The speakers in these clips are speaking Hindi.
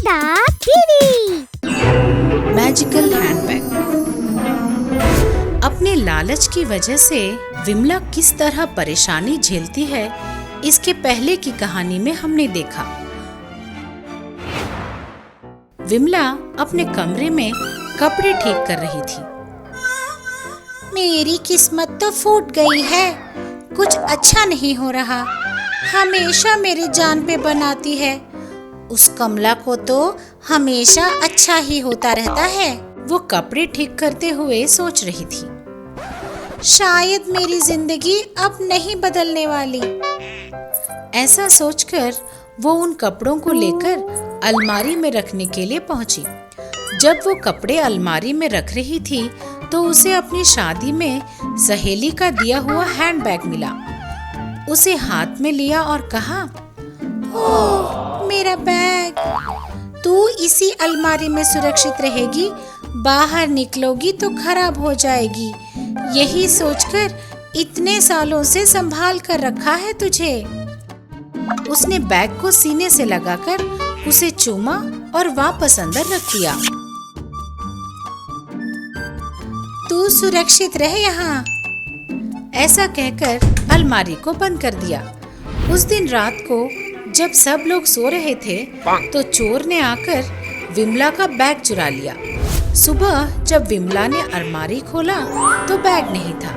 विमला टीवी। Magical handbag. अपने लालच की वजह से विमला किस तरह परेशानी झेलती है, इसके पहले की कहानी में हमने देखा। विमला अपने कमरे में कपड़े ठीक कर रही थी। मेरी किस्मत तो फूट गई है, कुछ अच्छा नहीं हो रहा। हमेशा मेरी जान पे बनाती है। उस कमला को तो हमेशा अच्छा ही होता रहता है। वो कपड़े ठीक करते हुए सोच रही थी, शायद मेरी जिंदगी अब नहीं बदलने वाली। ऐसा सोचकर वो उन कपड़ों को लेकर अलमारी में रखने के लिए पहुंची। जब वो कपड़े अलमारी में रख रही थी तो उसे अपनी शादी में सहेली का दिया हुआ हैंडबैग मिला। उसे हाथ में लिया और कहा, ओह मेरा बैग, तू इसी अलमारी में सुरक्षित रहेगी, बाहर निकलोगी तो खराब हो जाएगी। यही सोचकर इतने सालों से संभाल कर रखा है तुझे। उसने बैग को सीने से लगाकर उसे चूमा और वापस अंदर रख दिया। तू सुरक्षित रह यहाँ, ऐसा कहकर अलमारी को बंद कर दिया। उस दिन रात को जब सब लोग सो रहे थे तो चोर ने आकर विमला का बैग चुरा लिया। सुबह जब विमला ने अलमारी खोला तो बैग नहीं था।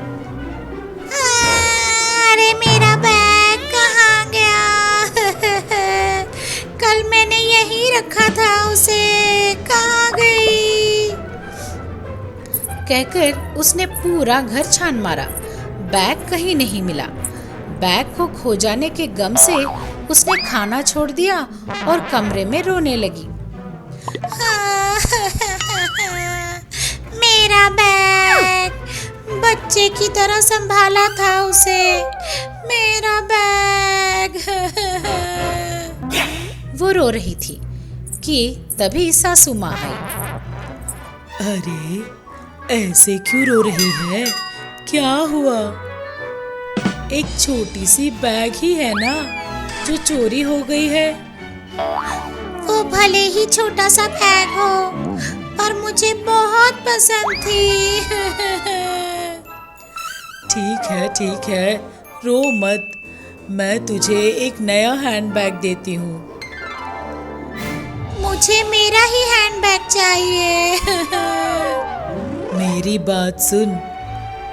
अरे मेरा बैग कहाँ गया? कल मैंने यहीं रखा था, उसे कहाँ गई? कहकर उसने पूरा घर छान मारा, बैग कहीं नहीं मिला। बैग को खो जाने के गम से उसने खाना छोड़ दिया और कमरे में रोने लगी। मेरा बैग, बच्चे की तरह संभाला था उसे, मेरा बैग। वो रो रही थी कि तभी सासू माँ आई। अरे ऐसे क्यों रो रही है? क्या हुआ? एक छोटी सी बैग ही है ना जो चोरी हो गई है। वो भले ही छोटा सा बैग हो, पर मुझे बहुत पसंद थी। ठीक है, रो मत। मैं तुझे एक नया हैंडबैग देती हूँ। मुझे मेरा ही हैंडबैग चाहिए। मेरी बात सुन,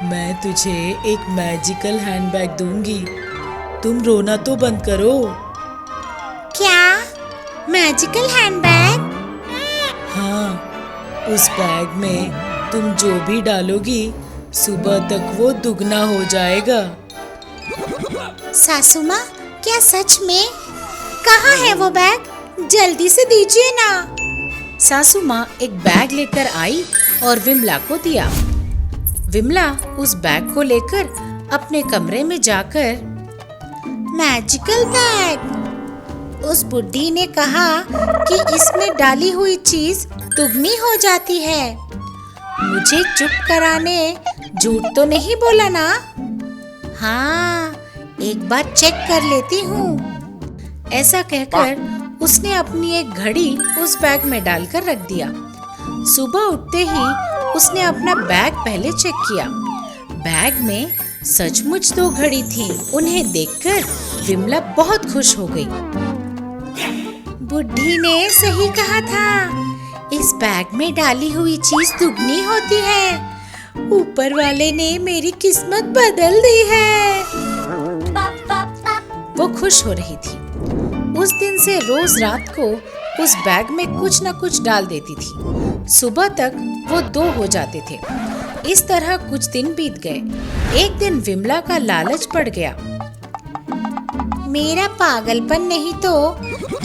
मैं तुझे एक मैजिकल हैंडबैग दूंगी। तुम रोना तो बंद करो। क्या मैजिकल हैंडबैग? हाँ, उस बैग में तुम जो भी डालोगी सुबह तक वो दुगना हो जाएगा। सासू माँ, क्या सच में? कहाँ है वो बैग? जल्दी से दीजिए ना। सासू माँ एक बैग लेकर आई और विमला को दिया। विमला उस बैग को लेकर अपने कमरे में जाकर, मैजिकल बैग, उस बुड्ढी ने कहा कि इसमें डाली हुई चीज दुगनी हो जाती है। मुझे चुप कराने झूठ तो नहीं बोला ना? हाँ, एक बार चेक कर लेती हूँ। ऐसा कहकर उसने अपनी एक घड़ी उस बैग में डालकर रख दिया। सुबह उठते ही उसने अपना बैग पहले चेक किया। बैग में सचमुच 2 घड़ी थी। उन्हें देखकर विमला बहुत खुश हो गई। बुड्ढी ने सही कहा था, इस बैग में डाली हुई चीज दुगनी होती है। ऊपर वाले ने मेरी किस्मत बदल दी है। वो खुश हो रही थी। उस दिन से रोज रात को उस बैग में कुछ न कुछ डाल देती थी। सुबह तक वो 2 हो जाते थे। इस तरह कुछ दिन बीत गए। एक दिन विमला का लालच बढ़ गया। मेरा पागलपन नहीं तो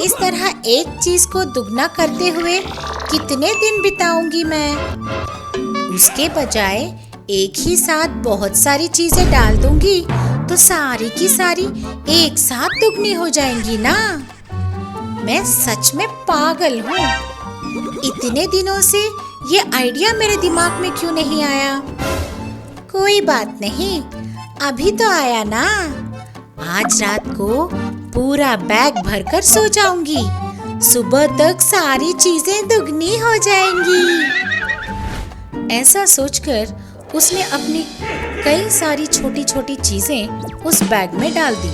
इस तरह एक चीज को दुगना करते हुए कितने दिन बिताऊंगी मैं? उसके बजाय एक ही साथ बहुत सारी चीजें डाल दूंगी तो सारी की सारी एक साथ दुगनी हो जाएंगी ना। मैं सच में पागल हूँ। इतने दिनों से ये आइडिया मेरे दिमाग में क्यों नहीं आया? कोई बात नहीं, अभी तो आया ना। आज रात को पूरा बैग भरकर सो जाऊंगी। सुबह तक सारी चीजें दुगनी हो जाएंगी। ऐसा सोचकर उसने अपनी कई सारी छोटी छोटी चीजें उस बैग में डाल दी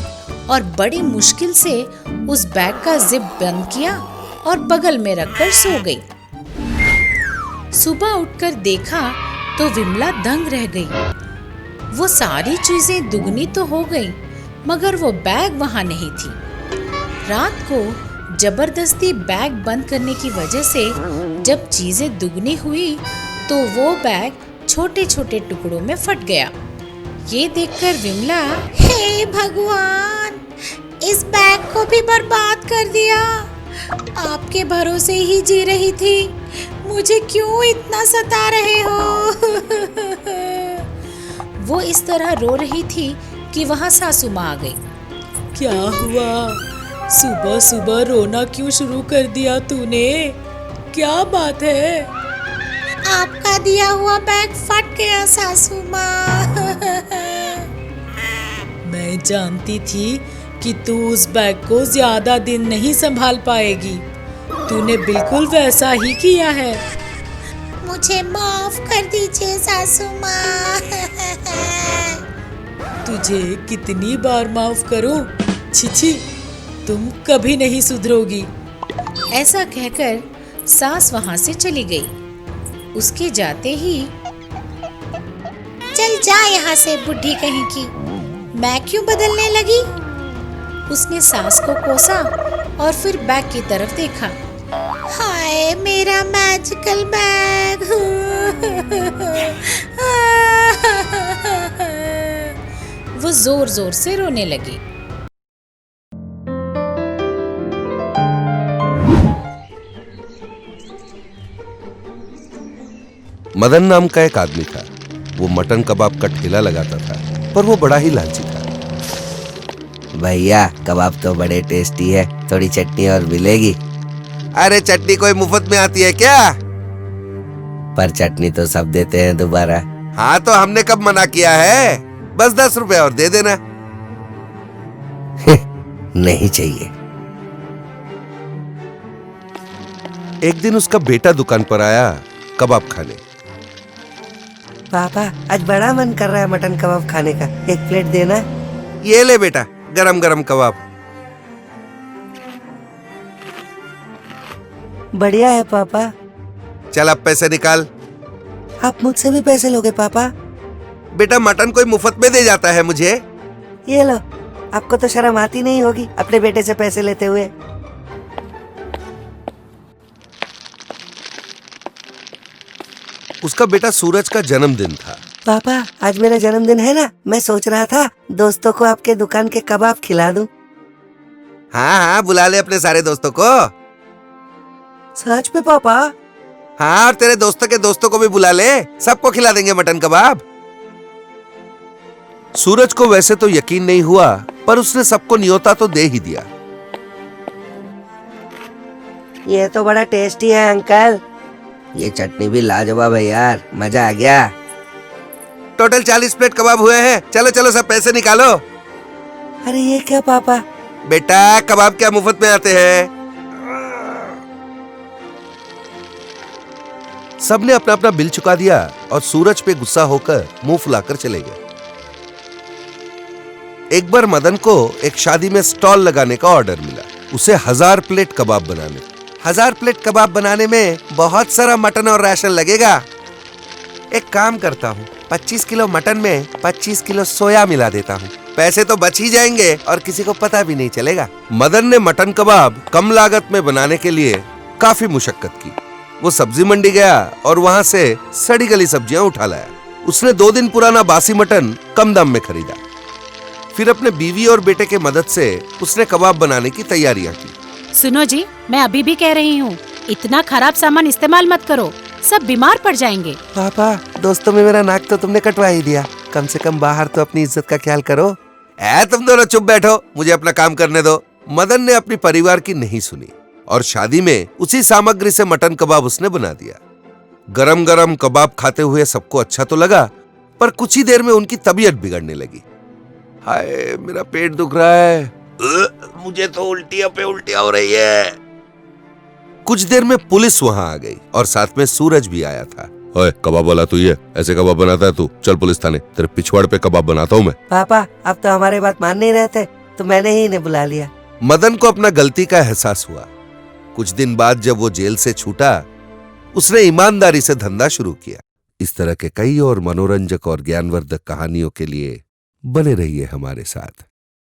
और बड़ी मुश्किल से उस बैग का जिप बंद किया और बगल में रखकर सो गई। सुबह उठकर देखा तो विमला दंग रह गई। वो सारी चीजें दुगनी तो हो गई, मगर वो बैग वहां नहीं थी। रात को जबरदस्ती बैग बंद करने की वजह से जब चीजें दुगनी हुई तो वो बैग छोटे छोटे टुकड़ों में फट गया। ये देखकर विमला, हे भगवान, इस बैग को भी बर्बाद कर दिया। आपके भरोसे ही जी रही थी, मुझे क्यों इतना सता रहे हो? वो इस तरह रो रही थी कि वहां सासू माँ आ गई। क्या हुआ? सुबह सुबह रोना क्यों शुरू कर दिया तूने? क्या बात है? आपका दिया हुआ बैग फट गया सासू माँ। मैं जानती थी कि तू उस बैग को ज्यादा दिन नहीं संभाल पाएगी। तूने बिल्कुल वैसा ही किया है। मुझे माफ कर दीजिए सासू माँ। तुझे कितनी बार माफ करूं? छिछी, तुम कभी नहीं सुधरोगी। ऐसा कहकर सास वहां से चली गई। उसके जाते ही, चल जा यहाँ से बुढ़ी कहीं की, मैं क्यों बदलने लगी? उसने सास को कोसा और फिर बैग की तरफ देखा। हाय मेरा मैजिकल बैग। वो जोर जोर से रोने लगी। मदन नाम का एक आदमी था। वो मटन कबाब का ठेला लगाता था, पर वो बड़ा ही लालची था। भैया, कबाब तो बड़े टेस्टी है, थोड़ी चटनी और मिलेगी? अरे चटनी कोई मुफ्त में आती है क्या? पर चटनी तो सब देते हैं दोबारा। हाँ तो हमने कब मना किया है? बस 10 रुपए और दे देना। नहीं चाहिए। एक दिन उसका बेटा दुकान पर आया कबाब खाने। पापा, आज बड़ा मन कर रहा है मटन कबाब खाने का, एक प्लेट देना। ये ले बेटा, गरम गरम कबाब। बढ़िया है पापा। चल अब पैसे निकाल। आप मुझसे भी पैसे लोगे पापा? बेटा मटन कोई मुफ्त में दे जाता है मुझे? ये लो। आपको तो शर्म आती नहीं होगी अपने बेटे से पैसे लेते हुए। उसका बेटा सूरज का जन्मदिन था। पापा, आज मेरा जन्मदिन है ना, मैं सोच रहा था दोस्तों को आपके दुकान के कबाब खिला दूं। हाँ हाँ, बुला ले अपने सारे दोस्तों को। सच में पापा? हाँ, और तेरे दोस्तों के दोस्तों को भी बुला ले, सबको खिला देंगे मटन कबाब। सूरज को वैसे तो यकीन नहीं हुआ, पर उसने सबको न्योता तो दे ही दिया। ये तो बड़ा टेस्टी है अंकल। ये चटनी भी लाजवाब है यार, मजा आ गया। टोटल 40 प्लेट कबाब हुए हैं। चलो चलो सब पैसे निकालो। अरे ये क्या पापा? बेटा कबाब क्या मुफ्त में आते हैं? सबने अपना अपना बिल चुका दिया और सूरज पे गुस्सा होकर मुंह फुलाकर चले गए। एक बार मदन को एक शादी में स्टॉल लगाने का ऑर्डर मिला। उसे 1000 प्लेट कबाब बनाने। 1000 प्लेट कबाब बनाने में बहुत सारा मटन और राशन लगेगा। एक काम करता हूँ, 25 किलो मटन में 25 किलो सोया मिला देता हूँ। पैसे तो बच ही जाएंगे और किसी को पता भी नहीं चलेगा। मदन ने मटन कबाब कम लागत में बनाने के लिए काफी मुशक्कत की। वो सब्जी मंडी गया और वहाँ से सड़ी गली सब्जियां उठा लाया। उसने 2 दिन पुराना बासी मटन कम दाम में खरीदा। फिर अपने बीवी और बेटे के मदद से उसने कबाब बनाने की तैयारियां की। सुनो जी, मैं अभी भी कह रही हूँ, इतना खराब सामान इस्तेमाल मत करो, सब बीमार पड़ जाएंगे। पापा, दोस्तों में मेरा नाक तो तुमने कटवा ही दिया, कम से कम बाहर तो अपनी इज्जत का ख्याल करो। तुम दोनों चुप बैठो, मुझे अपना काम करने दो। मदन ने अपनी परिवार की नहीं सुनी और शादी में उसी सामग्री से मटन कबाब उसने बना दिया। गरम गरम कबाब खाते हुए सबको अच्छा तो लगा, पर कुछ ही देर में उनकी तबीयत बिगड़ने लगी। हाय, मेरा पेट दुख रहा है। मुझे तो उल्टियां पे उल्टियां हो रही है। कुछ देर में पुलिस वहां आ गई और साथ में सूरज भी आया था। ओए, कबाब वाला तू ही है? ऐसे कबाब बनाता है तू? चल पुलिस थाने, तेरे पिछवाड़ पे कबाब बनाता हूँ मैं। पापा अब तो हमारी बात मान नहीं रहे थे, तो मैंने ही इन्हें बुला लिया। मदन को अपना गलती का एहसास हुआ। कुछ दिन बाद जब वो जेल से छूटा, उसने ईमानदारी से धंधा शुरू किया। इस तरह के कई और मनोरंजक और ज्ञानवर्धक कहानियों के लिए बने रहिए हमारे साथ।